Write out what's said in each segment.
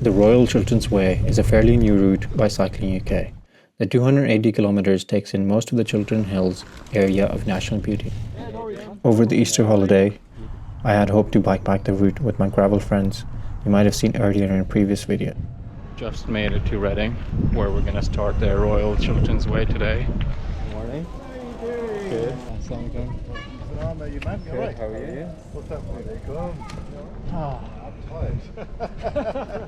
The Royal Chilterns Way is a fairly new route by Cycling UK. The 280 kilometers takes in most of the Chiltern Hills area of national beauty. Over the Easter holiday, I had hoped to bikepack the route with my gravel friends you might have seen earlier in a previous video. Just made it to Reading, where we're going to start the Royal Chilterns Way today. Good morning. How are you doing? Good. Assalamualaikum. Good. How are you? What's happening? Come. I'm tired.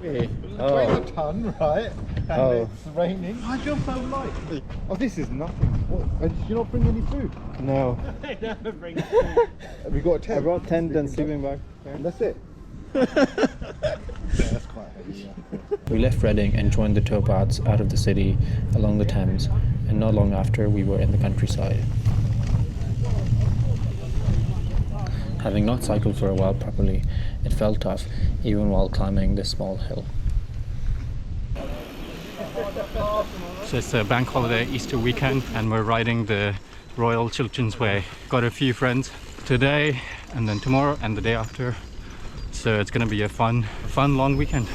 Hey. Weigh a ton, right? And it's raining. Why do you feel so light? Oh, this is nothing. What? Did you not bring any food? No. I never bring food. Have you got a tent? I brought tent and sleeping bag. And that's it? Yeah, that's quite heavy, yeah. We left Reading and joined the towpaths out of the city along the Thames, and not long after we were in the countryside. Having not cycled for a while properly, it felt tough even while climbing this small hill. So it's a bank holiday Easter weekend and we're riding the Royal Chilterns Way. Got a few friends today and then tomorrow and the day after. So it's gonna be a fun long weekend.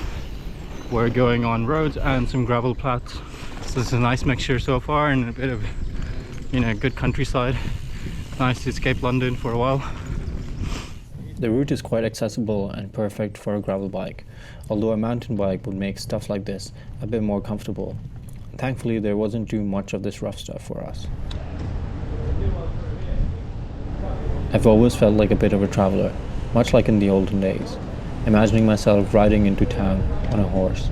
We're going on roads and some gravel plats. So it's a nice mixture so far and a bit of, good countryside. Nice to escape London for a while. The route is quite accessible and perfect for a gravel bike, although a mountain bike would make stuff like this a bit more comfortable. Thankfully, there wasn't too much of this rough stuff for us. I've always felt like a bit of a traveller, much like in the olden days, imagining myself riding into town on a horse.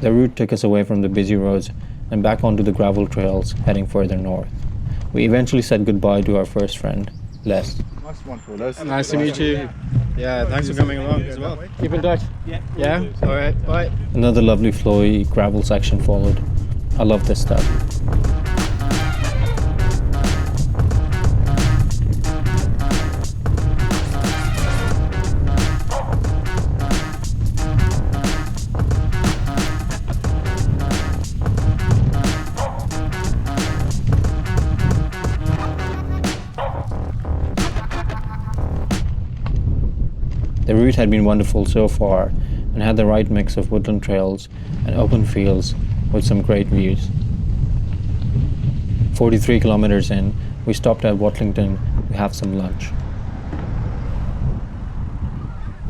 The route took us away from the busy roads and back onto the gravel trails heading further north. We eventually said goodbye to our first friend, Les. Nice one for us. Nice to meet you. Yeah, thanks for coming along as well. Keep in touch. Yeah? Alright, bye. Another lovely flowy gravel section followed. I love this stuff. The route had been wonderful so far and had the right mix of woodland trails and open fields with some great views. 43 kilometers in, we stopped at Watlington to have some lunch.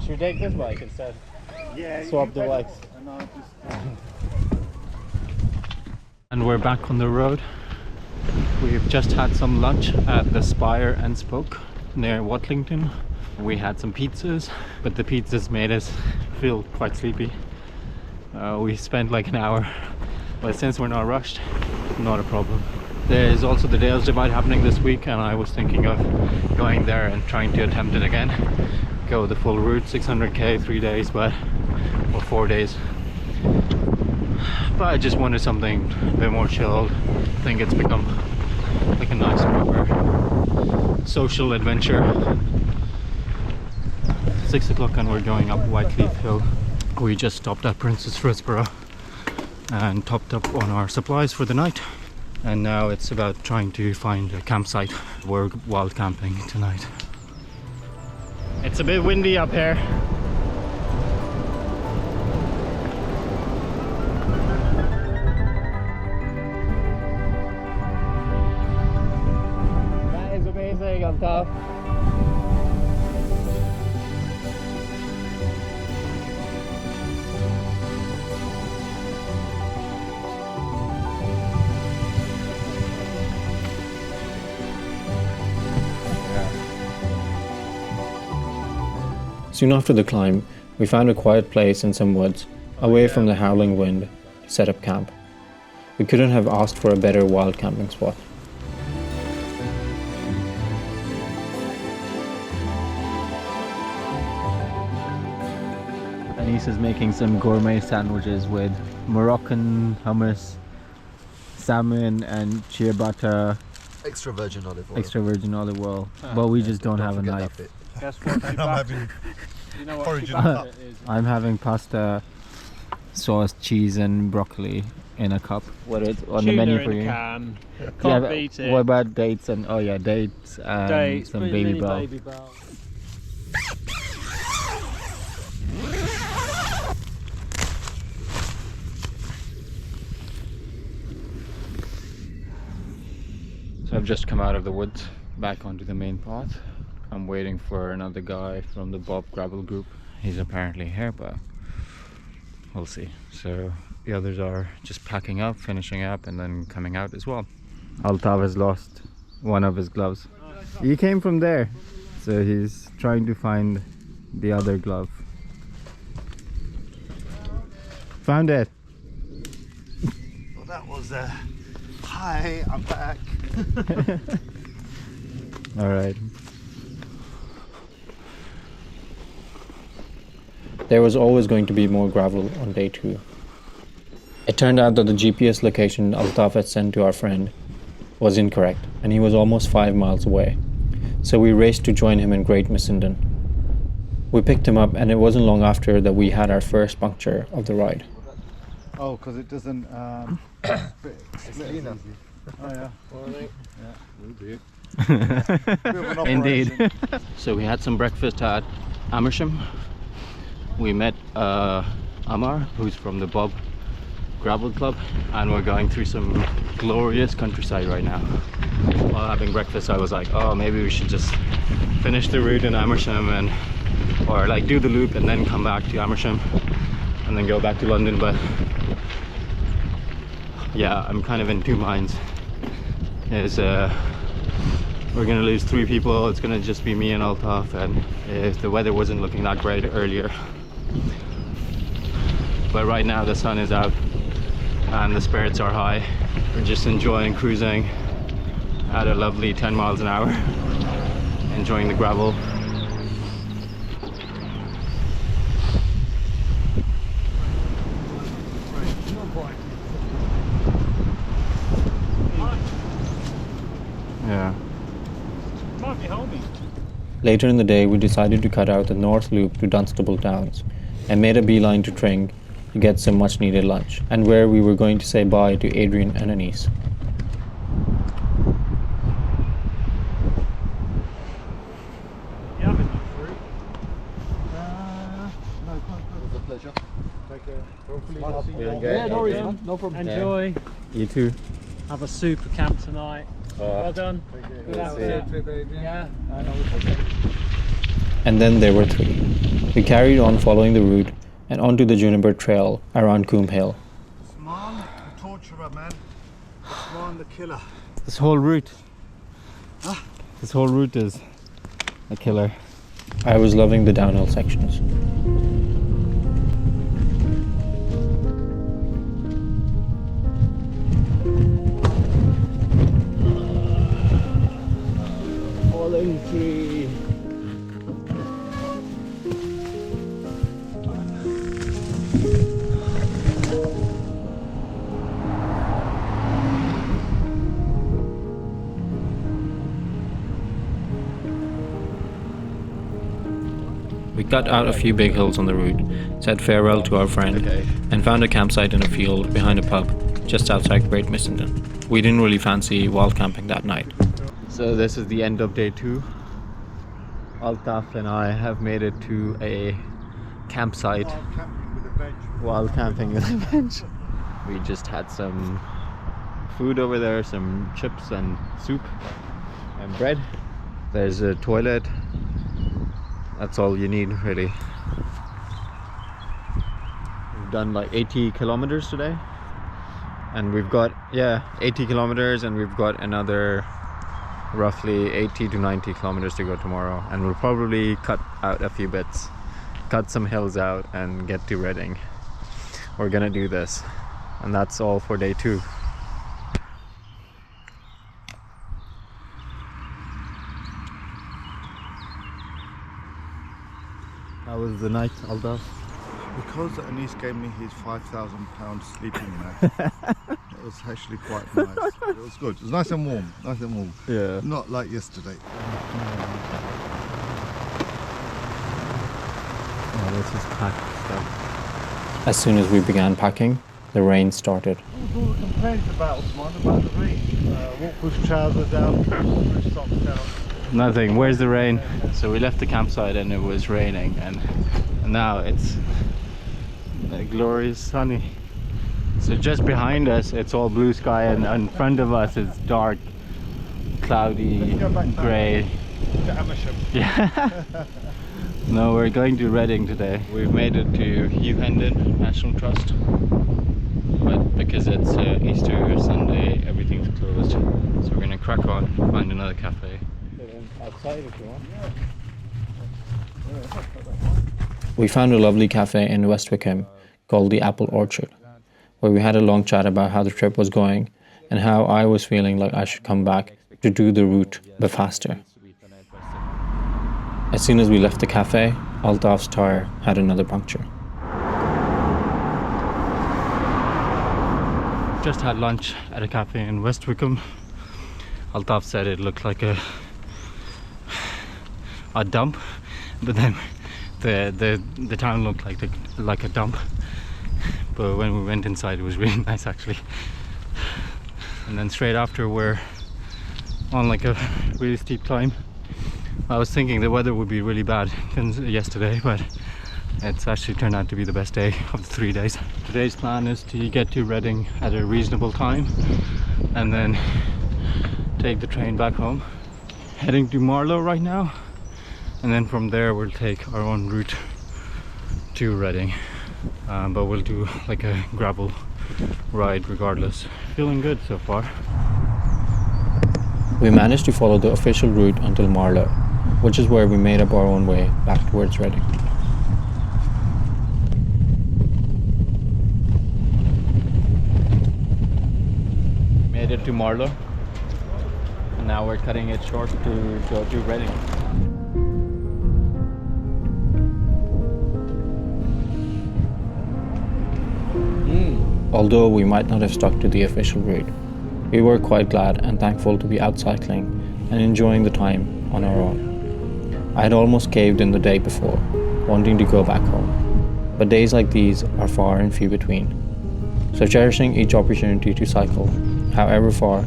Should we take this bike instead? Yeah. Swap the bikes. And we're back on the road. We've just had some lunch at the Spire and Spoke near Watlington. We had some pizzas, but the pizzas made us feel quite sleepy. We spent like an hour, but since we're not rushed, not a problem. There's also the Dales Divide happening this week, and I was thinking of going there and trying to attempt it again. Go the full route, 600k, 3 days, or 4 days. But I just wanted something a bit more chilled. I think it's become like a nice proper social adventure. 6 o'clock and we're going up Whiteleaf Hill. We just stopped at Princess Risborough and topped up on our supplies for the night. And now it's about trying to find a campsite. We're wild camping tonight. It's a bit windy up here. That is amazing on top. Soon after the climb, we found a quiet place in some woods, away from the howling wind, to set up camp. We couldn't have asked for a better wild camping spot. Anis is making some gourmet sandwiches with Moroccan hummus, salmon and ciabatta, Extra virgin olive oil. But we just don't have a knife. Guess what? And I'm having You know what Origin ciabatta is? I'm having pasta, sauce, cheese and broccoli in a cup. What is on the Tuna menu in for a you? can. Yeah, Can't but beat it. what about dates and dates and Dates, some pretty baby mini bell. baby bell. So I've just come out of the woods back onto the main path. I'm waiting for another guy from the Bob gravel group. He's apparently here, but we'll see. So the others are just packing up, finishing up, and then coming out as well. Altaf has lost one of his gloves. He came from there, so he's trying to find the other glove. Found it. Well, that was hi, I'm back. All right. There was always going to be more gravel on day 2. It turned out that the GPS location Altaf had sent to our friend was incorrect, and he was almost 5 miles away. So we raced to join him in Great Missenden. We picked him up, and it wasn't long after that we had our first puncture of the ride. Oh, because it doesn't split enough. Oh yeah. Yeah, Indeed. So we had some breakfast at Amersham. We met Amar, who's from the Bob Gravel Club, and we're going through some glorious countryside right now. While having breakfast, I was like, oh, maybe we should just finish the route in Amersham or like do the loop and then come back to Amersham and then go back to London. But yeah, I'm kind of in two minds. We're gonna lose 3 people. It's gonna just be me and Altaf, and if the weather wasn't looking that great earlier. But right now the sun is out and the spirits are high. We're just enjoying cruising at a lovely 10 miles an hour, enjoying the gravel. Yeah. Might be homie. Later in the day, we decided to cut out the North Loop to Dunstable Downs and made a beeline to Tring to get some much needed lunch, and where we were going to say bye to Adrian and Anise. Yeah, I've been through. No, it was a pleasure. Take care. Hopefully, Yeah, no worries, man. No problem. Enjoy. You too. Have a super camp tonight. Well done. Good outfit. Yeah. I know. And then there were 3. We carried on following the route and onto the Juniper Trail around Coombe Hill. Usman, the torturer, man. Usman, the killer. This whole route. This whole route is a killer. I was loving the downhill sections. Falling tree. We cut out a few big hills on the route, said farewell to our friend, and found a campsite in a field behind a pub just outside Great Missenden. We didn't really fancy wild camping that night. So this is the end of day 2. Altaf and I have made it to a campsite. Wild camping with a bench. We just had some food over there, some chips and soup and bread. There's a toilet. That's all you need, really. We've done like 80 kilometers today, and we've got 80 kilometers, and we've got another roughly 80 to 90 kilometers to go tomorrow, and we'll probably cut out a few bits, cut some hills out and get to Reading. We're gonna do this, and that's all for day 2. How was the night, Altaf? Because Anise gave me his £5,000 sleeping mat, it was actually quite nice. It was good. It was nice and warm. Nice and warm. Yeah. Not like yesterday. Yeah, let's just pack stuff. As soon as we began packing, the rain started. All the complaints about Usman about the rain. Won't push trousers down, push socks down. Nothing. Where's the rain? So we left the campsite and it was raining, and now it's glorious sunny. So just behind us it's all blue sky, and in front of us it's dark cloudy, grey. Yeah. No, we're going to Reading today. We've made it to Hugh Hendon National Trust, but because it's Easter Sunday, everything's closed. So we're gonna crack on, find another cafe. Outside if you want. We found a lovely cafe in West Wickham called the Apple Orchard, where we had a long chat about how the trip was going and how I was feeling like I should come back to do the route but faster. As soon as we left the cafe, Altaf's tyre had another puncture. Just had lunch at a cafe in West Wickham. Altaf said it looked like a dump, but then the town looked like a dump. But when we went inside, it was really nice actually. And then straight after, we're on like a really steep climb. I was thinking the weather would be really bad yesterday, but it's actually turned out to be the best day of the 3 days. Today's plan is to get to Reading at a reasonable time and then take the train back home. Heading to Marlow right now, and then from there we'll take our own route to Reading. But we'll do like a gravel ride regardless. Feeling good so far. We managed to follow the official route until Marlow, which is where we made up our own way back towards Reading. Made it to Marlow, and now we're cutting it short to go to Reading. Although we might not have stuck to the official route, we were quite glad and thankful to be out cycling and enjoying the time on our own. I had almost caved in the day before, wanting to go back home, but days like these are far and few between. So cherishing each opportunity to cycle, however far,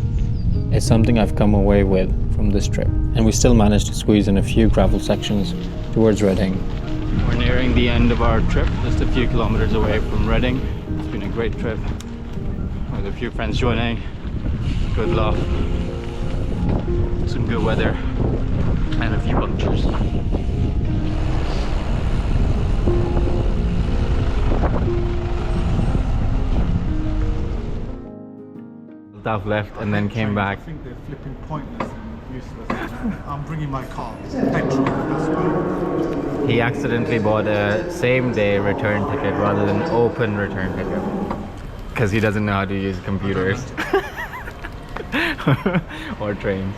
is something I've come away with from this trip. And we still managed to squeeze in a few gravel sections towards Reading. We're nearing the end of our trip, just a few kilometers away from Reading. It's been a great trip with a few friends joining, good laugh, some good weather, and a few punctures. Altaf left and then came back. I think they're flipping pointless and useless. I'm bringing my car. Petrol, that's good. He accidentally bought a same-day return ticket rather than open return ticket because he doesn't know how to use computers or trains.